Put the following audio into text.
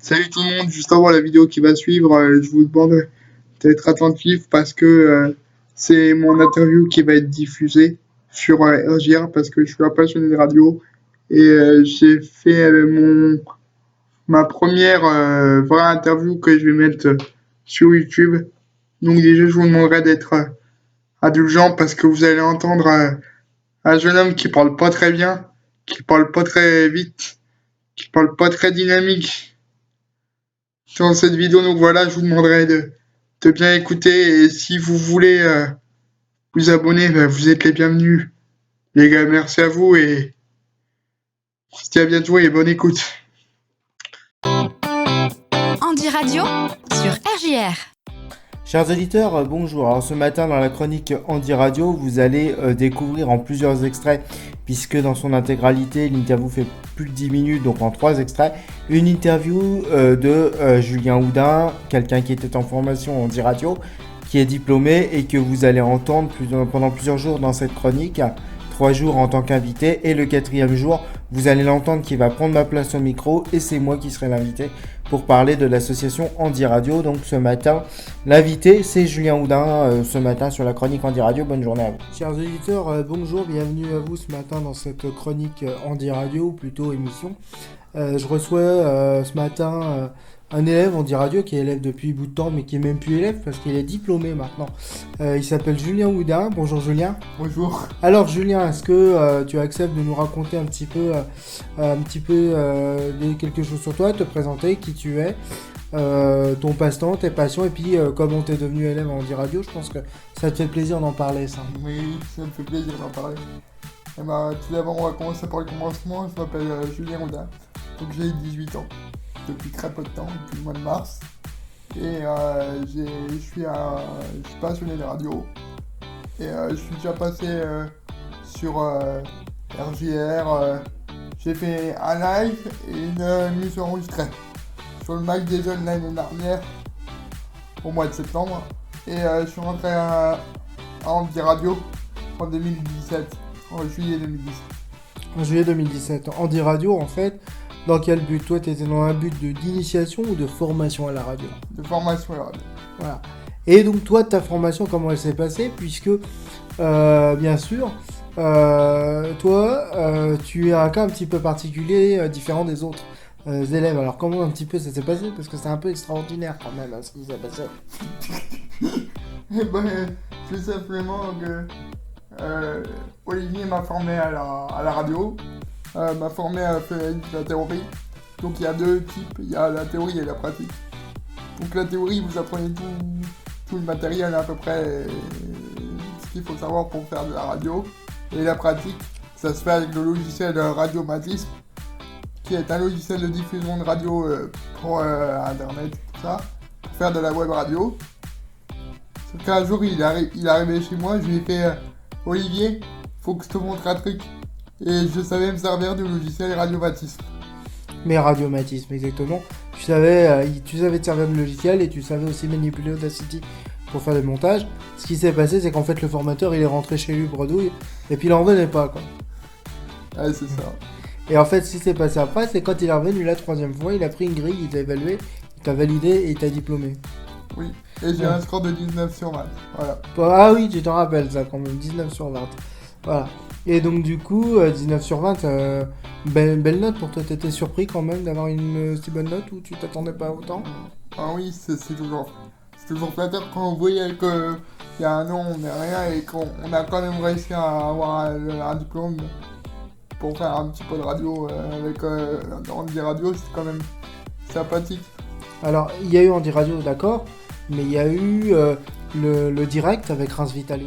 Salut tout le monde, juste avant la vidéo qui va suivre, je vous demande d'être attentif parce que c'est mon interview qui va être diffusée sur RJR parce que je suis un passionné de radio et j'ai fait ma première vraie interview que je vais mettre sur YouTube. Donc déjà, je vous demanderai d'être indulgent parce que vous allez entendre un jeune homme qui parle pas très bien, qui parle pas très vite, qui parle pas très dynamique dans cette vidéo. Donc voilà, je vous demanderai de bien écouter. Et si vous voulez vous abonner, vous êtes les bienvenus. Les gars, merci à vous et on se dit à bientôt et bonne écoute. Andy Radio sur RJR. Chers auditeurs, bonjour. Alors ce matin dans la chronique Andy Radio, vous allez découvrir en plusieurs extraits, puisque dans son intégralité, l'interview fait plus de 10 minutes, donc en 3 extraits, une interview de Julien Houdin, quelqu'un qui était en formation Andy Radio, qui est diplômé et que vous allez entendre pendant plusieurs jours dans cette chronique. 3 jours en tant qu'invité et le 4e jour, vous allez l'entendre qui va prendre ma place au micro et c'est moi qui serai l'invité pour parler de l'association Andy Radio. Donc ce matin, l'invité c'est Julien Houdin ce matin sur la chronique Andy Radio. Bonne journée à vous. Chers auditeurs, bonjour, bienvenue à vous ce matin dans cette chronique Andy Radio, ou plutôt émission. Je reçois ce matin un élève Andy Radio qui est élève depuis bout de temps mais qui est même plus élève parce qu'il est diplômé maintenant. Il s'appelle Julien Houdin. Bonjour Julien. Bonjour. Alors Julien, est-ce que tu acceptes de nous raconter un petit peu quelque chose sur toi, te présenter qui tu es, ton passe-temps, tes passions et puis comment tu es devenu élève en Andy Radio? Je pense que ça te fait plaisir d'en parler, ça. Oui, ça me fait plaisir d'en parler. Et tout d'abord, on va commencer par le commencement. Je m'appelle Julien Houdin, donc j'ai 18 ans. Depuis très peu de temps, depuis le mois de mars. Et je suis passionné de radio. Et je suis déjà passé sur RJR. J'ai fait un live et une émission enregistrée sur le Mac des Jeunes l'année dernière, au mois de septembre. Et je suis rentré à Andy Radio en 2017, en juillet 2017. En juillet 2017, Andy Radio en fait. Dans quel but? Toi, tu étais dans un but d'initiation ou de formation à la radio? De formation à la radio. Voilà. Et donc, toi, ta formation, comment elle s'est passée? Puisque, bien sûr, toi, tu es un cas un petit peu particulier, différent des autres élèves. Alors, comment un petit peu ça s'est passé? Parce que c'est un peu extraordinaire quand même, ce qui s'est passé. Eh ben, tout simplement que Olivier m'a formé à la radio. M'a formé à faire la théorie. Donc il y a deux types, il y a la théorie et la pratique. Donc la théorie, vous apprenez tout le matériel à peu près, ce qu'il faut savoir pour faire de la radio. Et la pratique, ça se fait avec le logiciel Radiomatisme, qui est un logiciel de diffusion de radio pour internet, tout ça, pour faire de la web radio. Sauf qu'un jour il est arrivé chez moi, je lui ai fait Olivier, faut que je te montre un truc. Et je savais me servir du logiciel Radiomatisme. Mais Radiomatisme, exactement. Tu savais te servir du logiciel et tu savais aussi manipuler Audacity pour faire le montage. Ce qui s'est passé, c'est qu'en fait, le formateur, il est rentré chez lui bredouille et puis il en revenait pas, quoi. Ouais, c'est ça. Et en fait, ce qui s'est passé après, c'est quand il est revenu la 3e fois, il a pris une grille, il t'a évalué, il t'a validé et il t'a diplômé. Oui, et j'ai un score de 19 sur 20. Voilà. Ah oui, tu t'en rappelles ça quand même, 19 sur 20. Voilà. Et donc du coup, 19 sur 20, belle note pour toi. T'étais surpris quand même d'avoir une si bonne note ou tu t'attendais pas autant? Ah oui, c'est toujours flatteur quand vous voyez qu'il y a un nom, on n'est rien et qu'on a quand même réussi à avoir un diplôme pour faire un petit peu de radio avec Andy Radio, c'est quand même sympathique. Alors, il y a eu Andy Radio, d'accord, mais il y a eu le direct avec Reims Vitali.